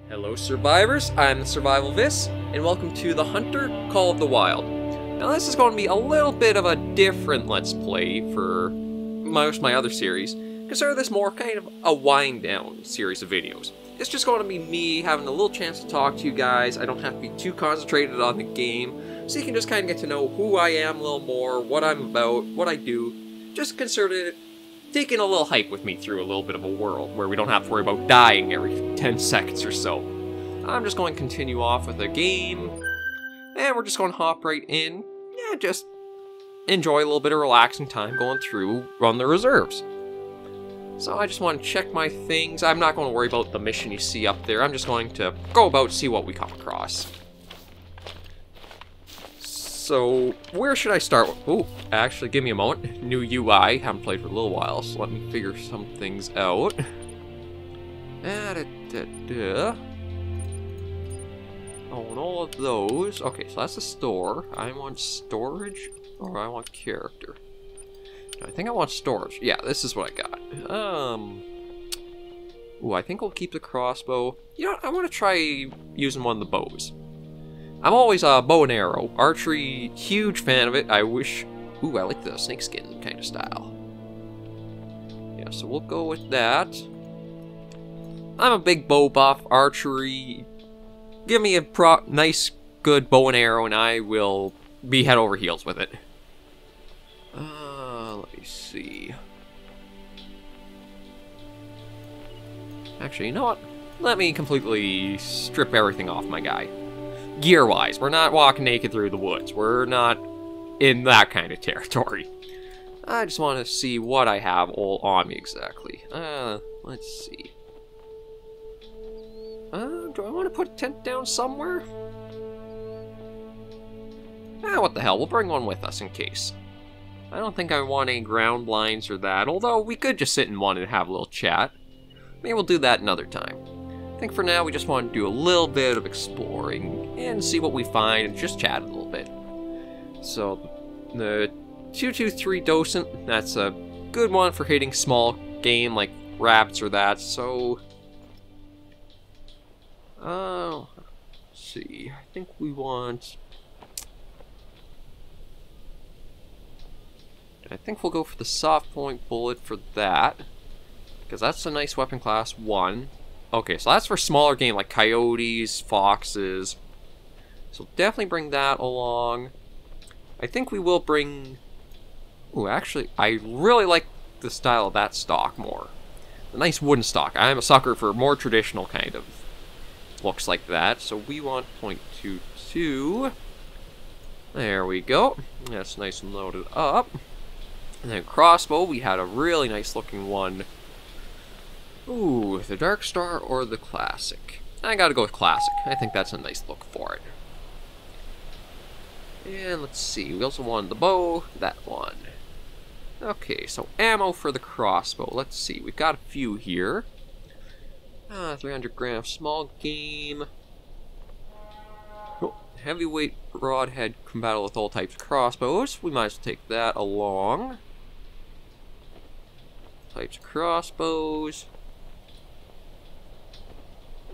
Hello survivors, I'm the SurvivalVis, and welcome to the Hunter Call of the Wild. Now this is going to be a little bit of a different Let's Play for most of my other series. Consider this more kind of a wind-down series of videos. It's just going to be me having a little chance to talk to you guys. I don't have to be too concentrated on the game, so you can just kind of get to know who I am a little more, what I'm about, what I do. Just consider it taking a little hike with me through a little bit of a world where we don't have to worry about dying every 10 seconds or so. I'm just going to continue off with the game, and we're just going to hop right in. Yeah, just enjoy a little bit of relaxing time going through, run the reserves. So I just want to check my things. I'm not going to worry about the mission you see up there. I'm just going to go about, see what we come across. So, where should I start? Oh, actually, give me a moment. New UI. Haven't played for a little while, so let me figure some things out. Oh, and all of those. Okay, so that's the store. I want storage, or I want character. I think I want storage. Yeah, this is what I got. Ooh, I think we'll keep the crossbow. You know what? I want to try using one of the bows. I'm always a bow and arrow. Archery, huge fan of it. I wish... Ooh, I like the snakeskin kind of style. Yeah, so we'll go with that. I'm a big bow buff. Archery. Give me a nice, good bow and arrow, and I will be head over heels with it. Let me see. Actually, you know what? Let me completely strip everything off my guy. Gear-wise, we're not walking naked through the woods. We're not in that kind of territory. I just want to see what I have all on me exactly. Let's see. Do I want to put a tent down somewhere? What the hell, we'll bring one with us in case. I don't think I want any ground blinds or that, although we could just sit in one and have a little chat. Maybe we'll do that another time. I think for now we just want to do a little bit of exploring and see what we find and just chat a little bit. So, the 223 docent, that's a good one for hitting small game like rabbits or that, so... let's see, I think we want... I think we'll go for the soft point bullet for that, because that's a nice weapon class 1. Okay, so that's for smaller game like coyotes, foxes. So definitely bring that along. I think we will bring... Ooh, actually, I really like the style of that stock more. The nice wooden stock. I'm a sucker for more traditional kind of looks like that. So we want .22. There we go. That's nice and loaded up. And then crossbow, we had a really nice looking one. Ooh, the Dark Star or the Classic? I gotta go with Classic. I think that's a nice look for it. And let's see, we also wanted the bow, that one. Okay, so ammo for the crossbow. Let's see, we've got a few here. 300 grams small game. Oh, heavyweight broadhead compatible with all types of crossbows. We might as well take that along. Types of crossbows.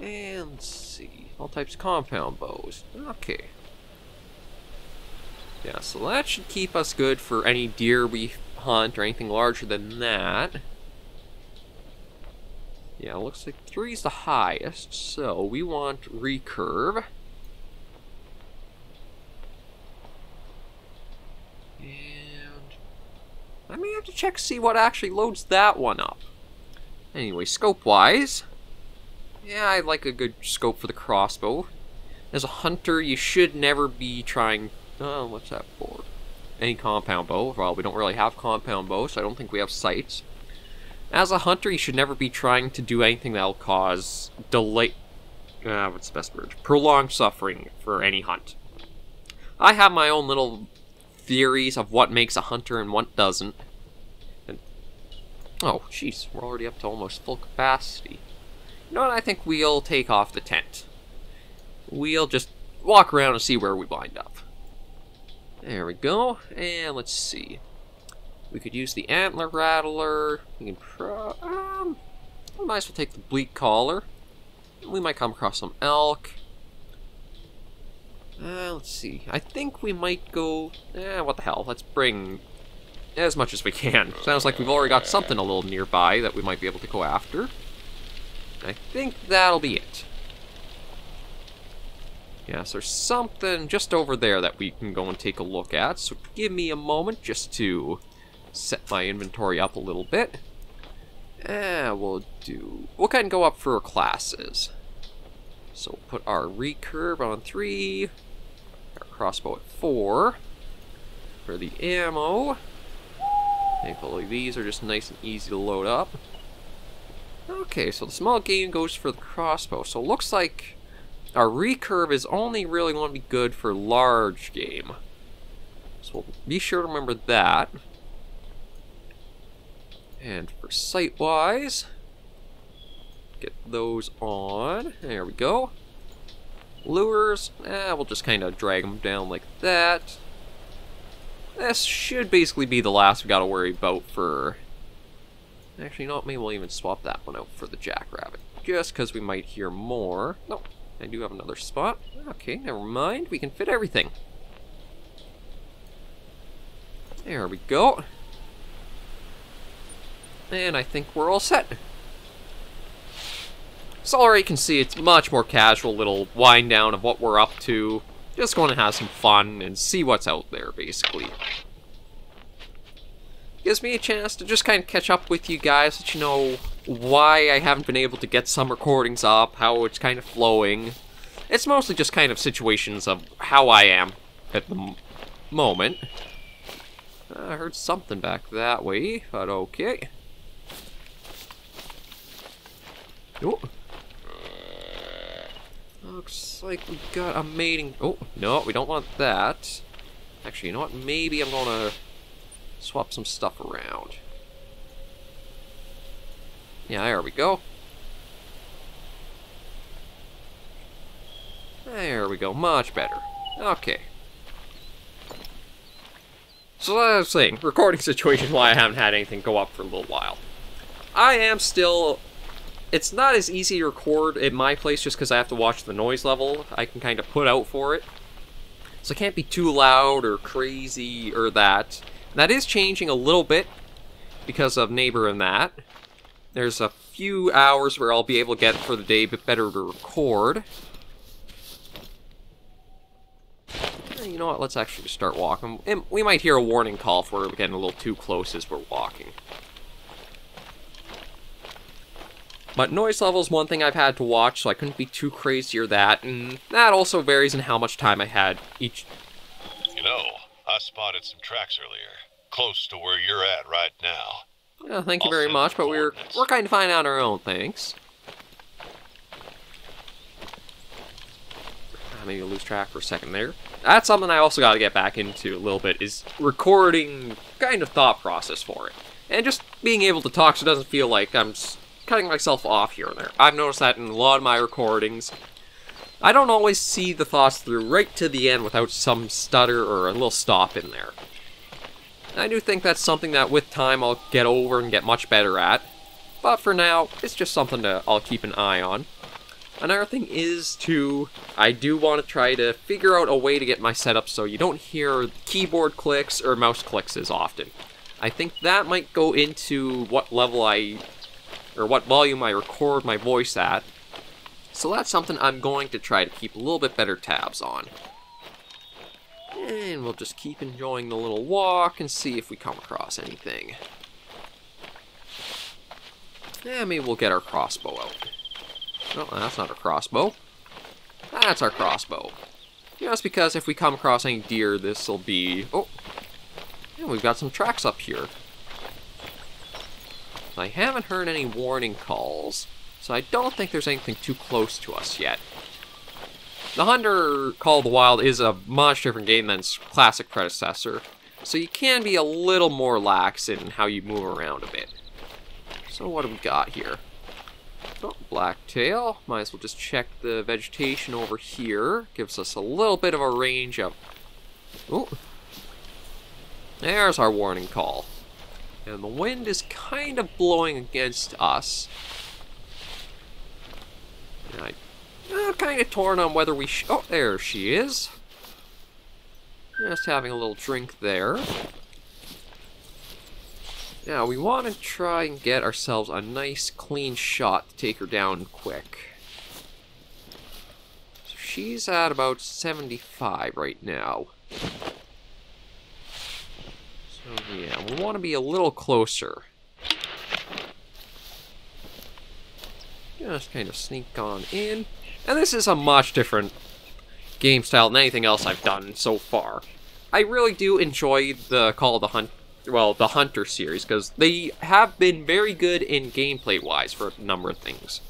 And let's see, all types of compound bows. Okay. Yeah, so that should keep us good for any deer we hunt or anything larger than that. Yeah, looks like 3 is the highest, so we want recurve. And I may have to check to see what actually loads that one up. Anyway, scope-wise, yeah, I like a good scope for the crossbow. As a hunter, you should never be trying... Oh, what's that for? Any compound bow. Well, we don't really have compound bows, so I don't think we have sights. As a hunter, you should never be trying to do anything that'll cause delay... what's the best word? Prolonged suffering for any hunt. I have my own little theories of what makes a hunter and what doesn't. And... Oh, jeez, we're already up to almost full capacity. You know what, I think we'll take off the tent. We'll just walk around and see where we wind up. There we go, and let's see. We could use the antler rattler. We can we might as well take the bleak collar. We might come across some elk. Let's see. I think we might go... what the hell. Let's bring as much as we can. Sounds like we've already got something a little nearby that we might be able to go after. I think that'll be it. Yes, there's something just over there that we can go and take a look at. So give me a moment just to set my inventory up a little bit. We'll go ahead and go up for classes. So we'll put our recurve on 3, our crossbow at 4. For the ammo, thankfully these are just nice and easy to load up. Okay, so the small game goes for the crossbow. So it looks like our recurve is only really going to be good for large game. So we'll be sure to remember that. And for sight-wise, get those on. There we go. Lures, we'll just kind of drag them down like that. This should basically be the last we got to worry about for... Actually, no, maybe we'll even swap that one out for the jackrabbit. Just because we might hear more. No, I do have another spot. Okay, never mind. We can fit everything. There we go. And I think we're all set. So already you can see it's much more casual little wind down of what we're up to. Just going to have some fun and see what's out there, basically. Gives me a chance to just kind of catch up with you guys, let you know why I haven't been able to get some recordings up, how it's kind of flowing. It's mostly just kind of situations of how I am at the moment. I heard something back that way, but okay. Oh. Looks like we got a mating... Oh, no, we don't want that. Actually, you know what? Maybe I'm gonna swap some stuff around. Yeah, there we go. There we go, much better. Okay. So as I was saying, recording situation why I haven't had anything go up for a little while. I am still... It's not as easy to record at my place just because I have to watch the noise level I can kind of put out for it. So it can't be too loud or crazy or that. That is changing a little bit because of Neighbor and that. There's a few hours where I'll be able to get for the day, but better to record. You know what, let's actually just start walking. And we might hear a warning call if we're getting a little too close as we're walking. But noise level is one thing I've had to watch, so I couldn't be too crazy or that, and that also varies in how much time I had each... You know, I spotted some tracks earlier, close to where you're at right now. Well, thank you very much, but we're kind of finding out our own things. Maybe lose track for a second there. That's something I also got to get back into a little bit, is recording kind of thought process for it. And just being able to talk so it doesn't feel like I'm cutting myself off here and there. I've noticed that in a lot of my recordings. I don't always see the thoughts through right to the end without some stutter or a little stop in there. I do think that's something that with time I'll get over and get much better at. But for now, it's just something that I'll keep an eye on. Another thing is, too, I do want to try to figure out a way to get my setup so you don't hear keyboard clicks or mouse clicks as often. I think that might go into what level or what volume I record my voice at. So that's something I'm going to try to keep a little bit better tabs on. And we'll just keep enjoying the little walk and see if we come across anything. Yeah, maybe we'll get our crossbow out. No, that's not our crossbow. That's our crossbow. Just because if we come across any deer, this'll be... Oh! Yeah, we've got some tracks up here. I haven't heard any warning calls, so I don't think there's anything too close to us yet. The Hunter Call of the Wild is a much different game than its classic predecessor, so you can be a little more lax in how you move around a bit. So what do we got here? Oh, blacktail. Might as well just check the vegetation over here. Gives us a little bit of a range of... Oh! There's our warning call. And the wind is kind of blowing against us. And I'm kind of torn on whether we oh, there she is. Just having a little drink there. Now, we want to try and get ourselves a nice, clean shot to take her down quick. So she's at about 75 right now. So, yeah, we want to be a little closer. Just kind of sneak on in. And this is a much different game style than anything else I've done so far. I really do enjoy the the Hunter series, because they have been very good in gameplay-wise for a number of things.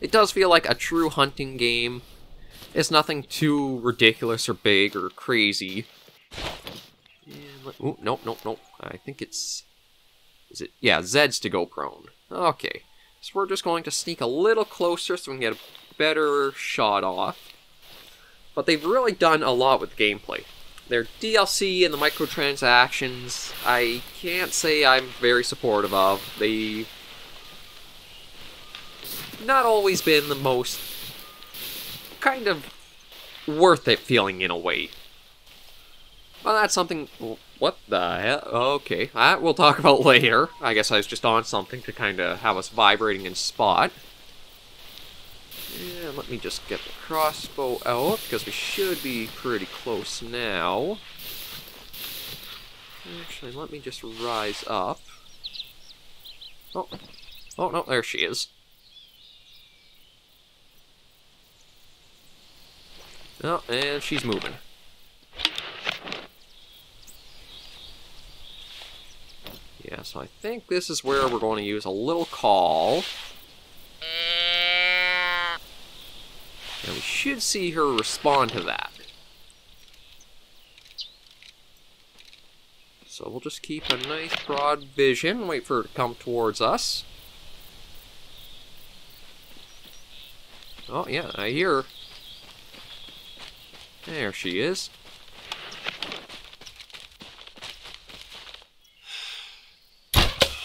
It does feel like a true hunting game. It's nothing too ridiculous or big or crazy. Oh, nope. I think it's... Is it? Yeah, Zed's to go prone. Okay. So we're just going to sneak a little closer so we can get a better shot off. But they've really done a lot with gameplay. Their DLC and the microtransactions, I can't say I'm very supportive of. They've not always been the most kind of worth it feeling in a way. Well, that's something... What the hell? Okay, that we'll talk about later. I guess I was just on something to kind of have us vibrating in spot. And let me just get the crossbow out, because we should be pretty close now. Actually, let me just rise up. Oh no, there she is. Oh, and she's moving. Yeah, so I think this is where we're going to use a little call. And we should see her respond to that. So we'll just keep a nice broad vision, wait for her to come towards us. Oh yeah, I hear her. There she is.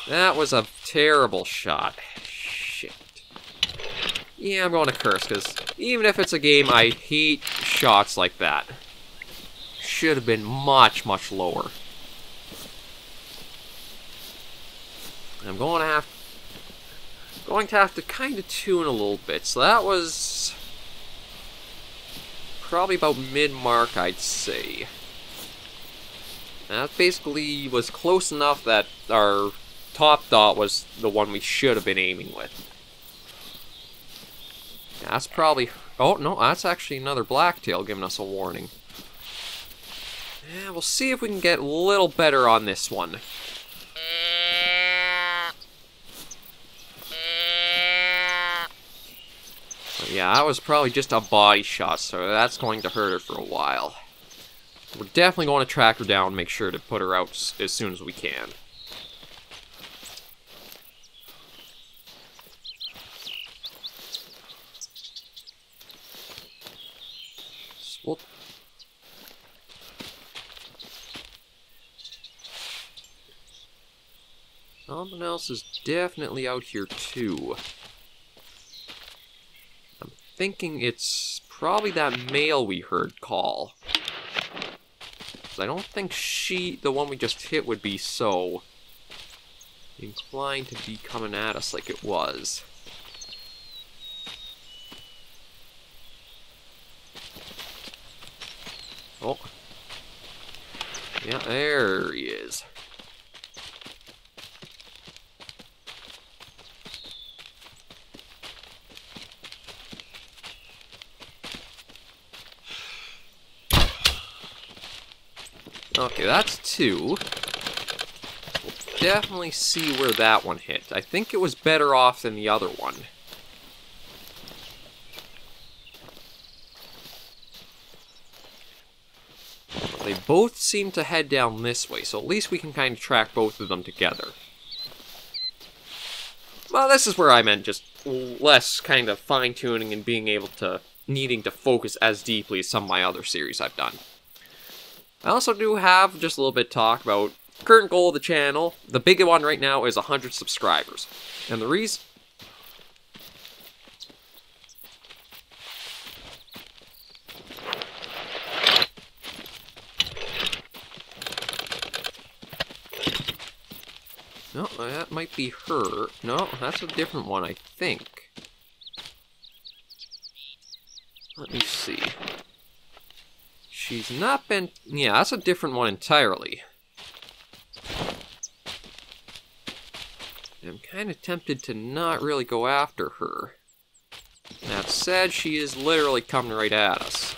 That was a terrible shot. Shit. Yeah, I'm going to curse, because even if it's a game, I hate shots like that. Should have been much, much lower. I'm going to have to kind of tune a little bit. So that was probably about mid-mark, I'd say. That basically was close enough that our top dot was the one we should have been aiming with. Yeah, that's probably... Oh, no, that's actually another blacktail giving us a warning. Yeah, we'll see if we can get a little better on this one. But yeah, that was probably just a body shot, so that's going to hurt her for a while. We're definitely going to track her down and make sure to put her out as soon as we can. Well, someone else is definitely out here too. I'm thinking it's probably that male we heard call. I don't think the one we just hit, would be so inclined to be coming at us like it was. Oh. Yeah, there he is. Okay, that's two. We'll definitely see where that one hit. I think it was better off than the other one. They both seem to head down this way, so at least we can kind of track both of them together. Well, this is where I meant just less kind of fine-tuning and being able to... needing to focus as deeply as some of my other series I've done. I also do have just a little bit to talk about current goal of the channel. The big one right now is 100 subscribers. And the reason... No, that might be her. No, that's a different one, I think. Let me see. She's not been... Yeah, that's a different one entirely. I'm kind of tempted to not really go after her. That said, she is literally coming right at us.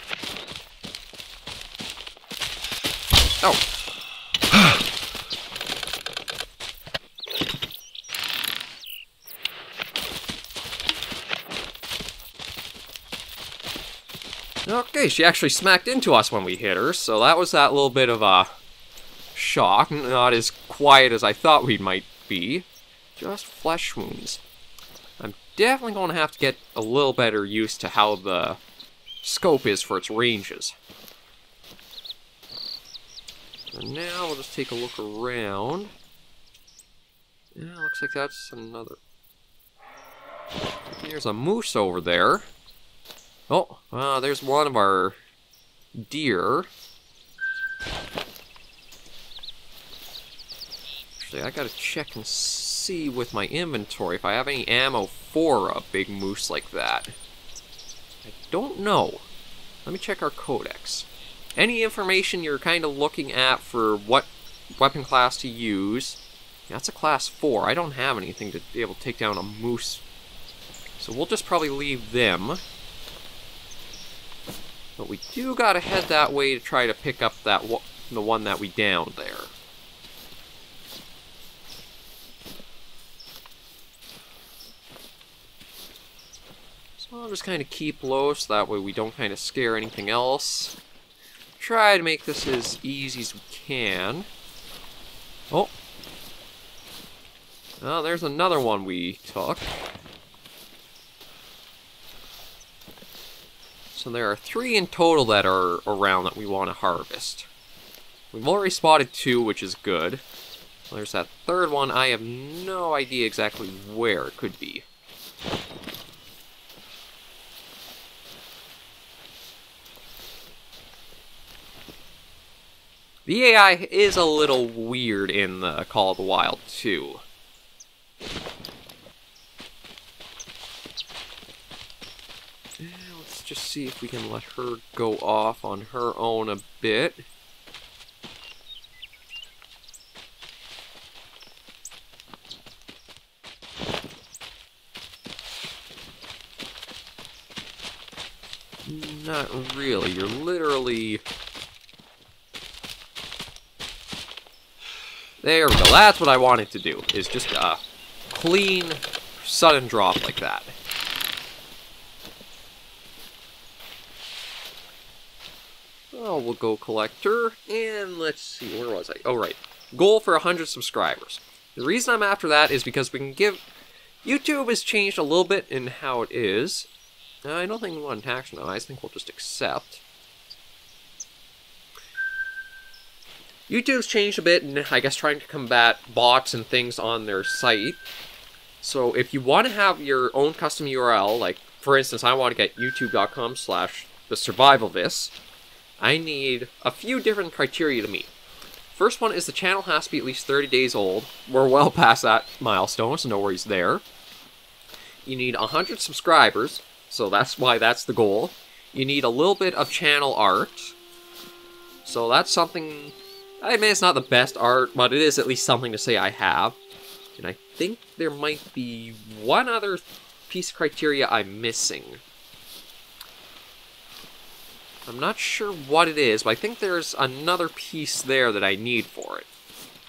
Oh! Okay, she actually smacked into us when we hit her, so that was that little bit of a shock. Not as quiet as I thought we might be. Just flesh wounds. I'm definitely going to have to get a little better used to how the scope is for its ranges. So now we'll just take a look around. Yeah, looks like that's another... There's a moose over there. Oh, there's one of our deer. Actually, I gotta check and see with my inventory if I have any ammo for a big moose like that. I don't know. Let me check our codex. Any information you're kind of looking at for what weapon class to use. That's a class 4. I don't have anything to be able to take down a moose. So we'll just probably leave them. But we do gotta head that way to try to pick up that the one that we downed there. So I'll just kind of keep low so that way we don't kind of scare anything else. Try to make this as easy as we can. Oh! Oh, there's another one we took. So there are 3 in total that are around that we want to harvest. We've already spotted 2, which is good. There's that third one. I have no idea exactly where it could be. The AI is a little weird in the Call of the Wild 2. Let's just see if we can let her go off on her own a bit. Not really, you're literally... There we go, that's what I wanted to do, is just a clean, sudden drop like that. Oh, we'll go collect her, and let's see, where was I? Oh, right. Goal for 100 subscribers. The reason I'm after that is because we can give... YouTube has changed a little bit in how it is. I don't think we want tax now, I think we'll just accept. YouTube's changed a bit, and I guess trying to combat bots and things on their site. So if you want to have your own custom URL, like, for instance, I want to get youtube.com/theSurvivalVis, I need a few different criteria to meet. First one is the channel has to be at least 30 days old. We're well past that milestone, so no worries there. You need 100 subscribers, so that's why that's the goal. You need a little bit of channel art. So that's something... I admit it's not the best art, but it is at least something to say I have. And I think there might be one other piece of criteria I'm missing. I'm not sure what it is, but I think there's another piece there that I need for it.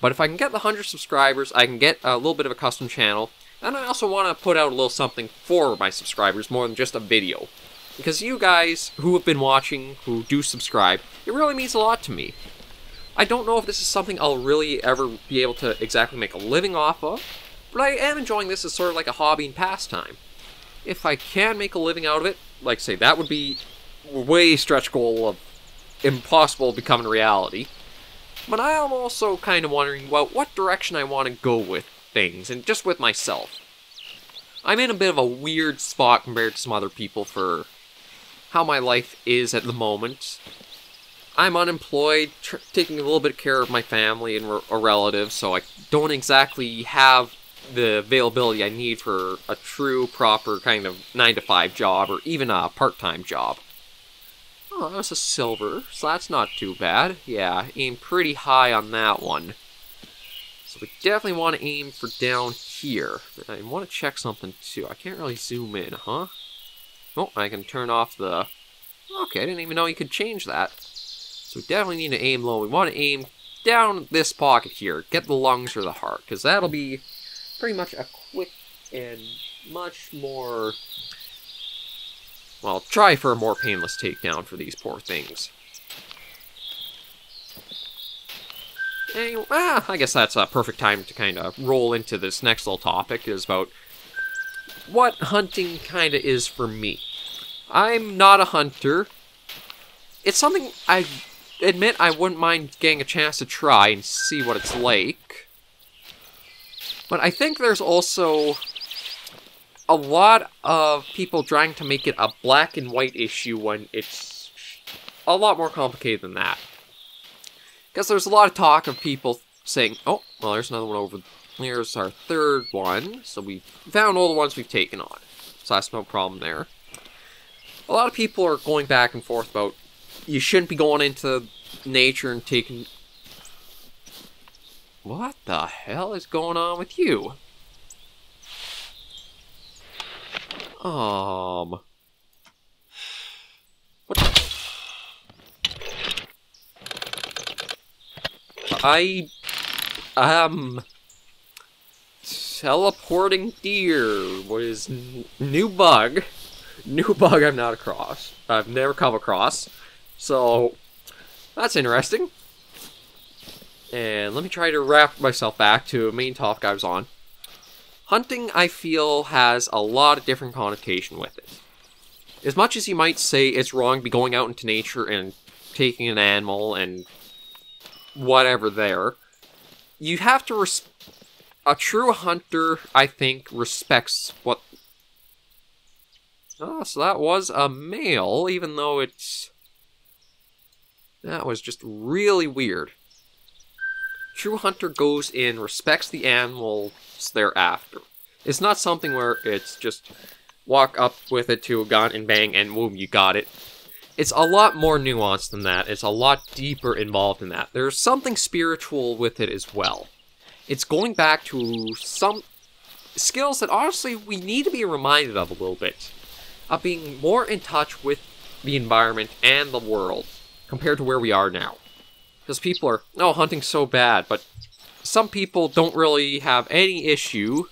But if I can get the 100 subscribers, I can get a little bit of a custom channel. And I also want to put out a little something for my subscribers, more than just a video. Because you guys who have been watching, who do subscribe, it really means a lot to me. I don't know if this is something I'll really ever be able to exactly make a living off of, but I am enjoying this as sort of like a hobby and pastime. If I can make a living out of it, like I say, that would be a way stretch goal of impossible becoming reality. But I am also kind of wondering, well, what direction I want to go with things, and just with myself. I'm in a bit of a weird spot compared to some other people for how my life is at the moment. I'm unemployed, taking a little bit of care of my family and a relative, so I don't exactly have the availability I need for a true, proper kind of 9-to-5 job, or even a part-time job. Oh, that was a silver, so that's not too bad. Yeah, aim pretty high on that one. So we definitely want to aim for down here. I want to check something too. I can't really zoom in, huh? Oh, I can turn off the... Okay, I didn't even know you could change that. So we definitely need to aim low. We want to aim down this pocket here. Get the lungs or the heart, because that'll be pretty much a quick and much more... Well, try for a more painless takedown for these poor things. Anyway, I guess that's a perfect time to kind of roll into this next little topic, is about what hunting kind of is for me. I'm not a hunter. It's something I admit I wouldn't mind getting a chance to try and see what it's like. But I think there's also a lot of people trying to make it a black and white issue when it's a lot more complicated than that. Because there's a lot of talk of people saying, oh, well, there's another one over. Here's our third one. So we found all the ones we've taken on. So that's no problem there. A lot of people are going back and forth about you shouldn't be going into nature and taking... What the hell is going on with you? What the... Teleporting deer was new bug. New bug I've never come across. So, that's interesting. And let me try to wrap myself back to a main topic I was on. Hunting, I feel, has a lot of different connotation with it. As much as you might say it's wrong to be going out into nature and taking an animal and whatever there, you have to a true hunter, I think, respects what... Oh, so that was a male, even though it's... That was just really weird. True hunter goes in, respects the animals thereafter. It's not something where it's just walk up with it to a gun and bang and boom, you got it. It's a lot more nuanced than that. It's a lot deeper involved in that. There's something spiritual with it as well. It's going back to some skills that honestly we need to be reminded of a little bit. Of being more in touch with the environment and the world compared to where we are now. Because people are, oh, hunting's so bad, but some people don't really have any issue.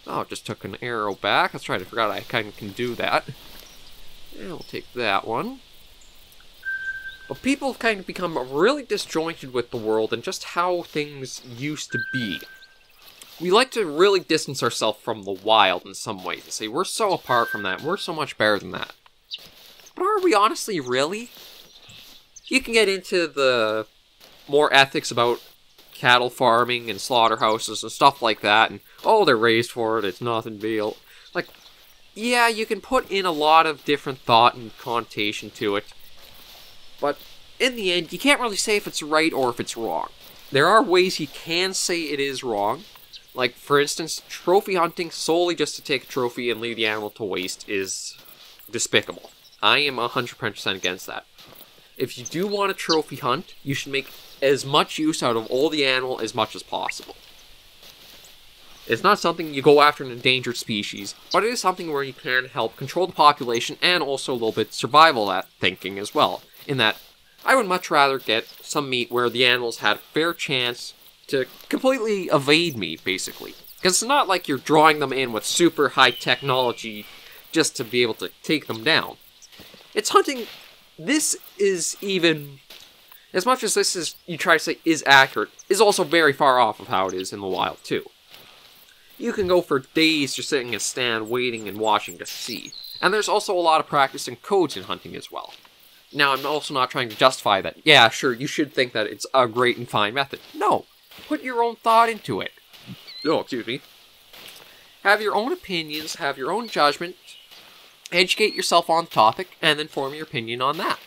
Oh, just took an arrow back. That's right, I forgot I kind of can do that. Yeah, we'll take that one. But people have kind of become really disjointed with the world and just how things used to be. We like to really distance ourselves from the wild in some ways and say we're so apart from that, we're so much better than that. But are we honestly really? You can get into the more ethics about cattle farming and slaughterhouses and stuff like that, and oh, they're raised for it, it's nothing real. Like, yeah, you can put in a lot of different thought and connotation to it, but in the end, you can't really say if it's right or if it's wrong. There are ways you can say it is wrong. Like, for instance, trophy hunting solely just to take a trophy and leave the animal to waste is despicable. I am 100% against that. If you do want a trophy hunt, you should make as much use out of all the animal as much as possible. It's not something you go after an endangered species, but it is something where you can help control the population and also a little bit survival that thinking as well. In that, I would much rather get some meat where the animals had a fair chance to completely evade me, basically. Because it's not like you're drawing them in with super high technology just to be able to take them down. It's hunting. This is even, as much as this is, you try to say is accurate, is also very far off of how it is in the wild, too. You can go for days just sitting in a stand, waiting and watching to see. And there's also a lot of practice and codes in hunting as well. Now, I'm also not trying to justify that, yeah, sure, you should think that it's a great and fine method. No. Put your own thought into it. Oh, excuse me. Have your own opinions, have your own judgment, educate yourself on the topic, and then form your opinion on that.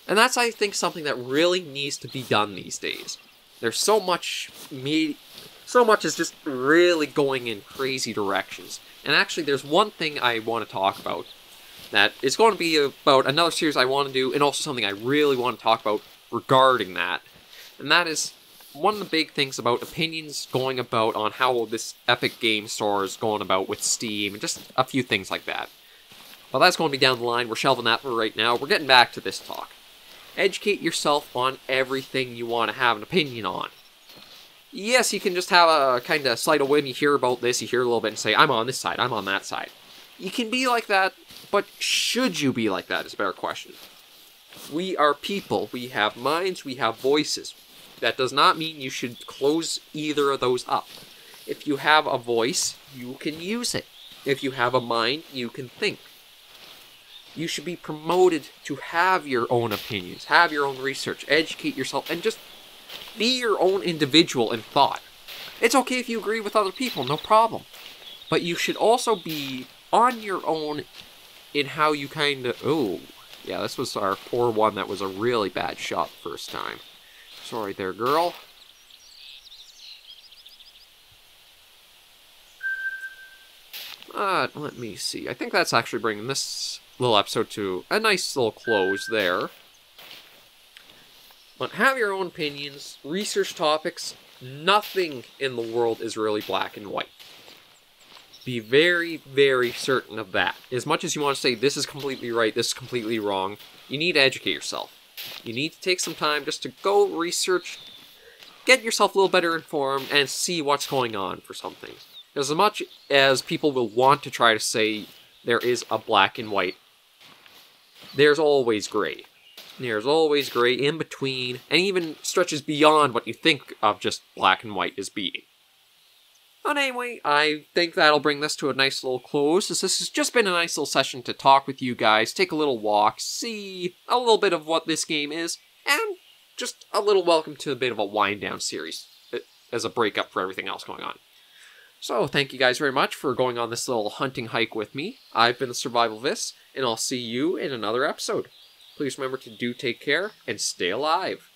And that's, I think, something that really needs to be done these days. There's so much is just really going in crazy directions. And actually, there's one thing I want to talk about that is going to be about another series I want to do, and also something I really want to talk about regarding that. And that is one of the big things about opinions going about on how this Epic Game Store is going about with Steam, and just a few things like that. Well, that's going to be down the line. We're shelving that for right now. We're getting back to this talk. Educate yourself on everything you want to have an opinion on. Yes, you can just have a kind of sleight of wind. You hear about this, you hear a little bit, and say, I'm on this side, I'm on that side. You can be like that, but should you be like that is a better question. We are people. We have minds, we have voices. That does not mean you should close either of those up. If you have a voice, you can use it. If you have a mind, you can think. You should be promoted to have your own opinions, have your own research, educate yourself, and just be your own individual in thought. It's okay if you agree with other people, no problem. But you should also be on your own in how you kind of... Oh, yeah, this was our poor one that was a really bad shot the first time. Sorry there, girl. Let me see. I think that's actually bringing this little episode to a nice little close there. But have your own opinions, research topics. Nothing in the world is really black and white. Be very, very certain of that. As much as you want to say, this is completely right, this is completely wrong, you need to educate yourself. You need to take some time just to go research, get yourself a little better informed, and see what's going on for some things. As much as people will want to try to say there is a black and white, there's always gray. There's always gray in between, and even stretches beyond what you think of just black and white as being. But anyway, I think that'll bring this to a nice little close, as this has just been a nice little session to talk with you guys, take a little walk, see a little bit of what this game is, and just a little welcome to a bit of a wind-down series, as a breakup for everything else going on. So, thank you guys very much for going on this little hunting hike with me. I've been the SurvivalVis, and I'll see you in another episode. Please remember to do take care and stay alive.